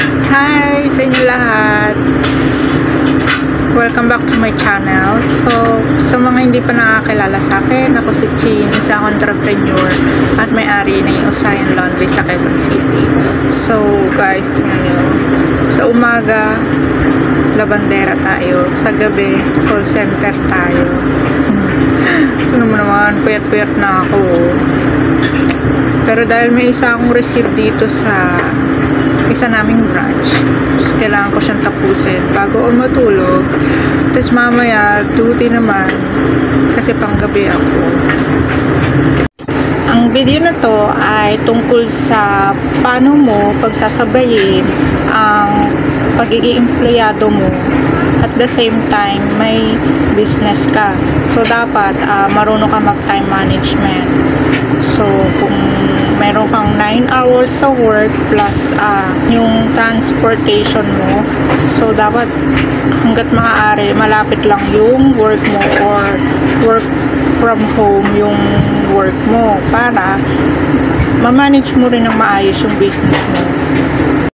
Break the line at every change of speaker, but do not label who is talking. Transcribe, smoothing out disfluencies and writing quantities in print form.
Hi sa inyo lahat. Welcome back to my channel. So, sa mga hindi pa nakakilala sa akin, ako si Chin, isang entrepreneur at may-ari ng Usayan Laundry sa Quezon City. So, guys, tingnan nyo. Sa umaga, labandera tayo. Sa gabi, call center tayo. Ito naman, puyat-puyat na ako. Pero dahil may isa akong receive dito sa isa naming branch, so kailangan ko siyang tapusin bago ako matulog. Tapos mamaya duty naman kasi panggabi ako. Ang video na to ay tungkol sa paano mo pagsasabayin ang pagiging empleyado mo at the same time may business ka. So dapat marunong ka mag time management. So kung meron kang 9 hours sa work plus yung transportation mo, so dapat hanggat maaari malapit lang yung work mo or work from home yung work mo para ma-manage mo rin ng maayos yung business mo.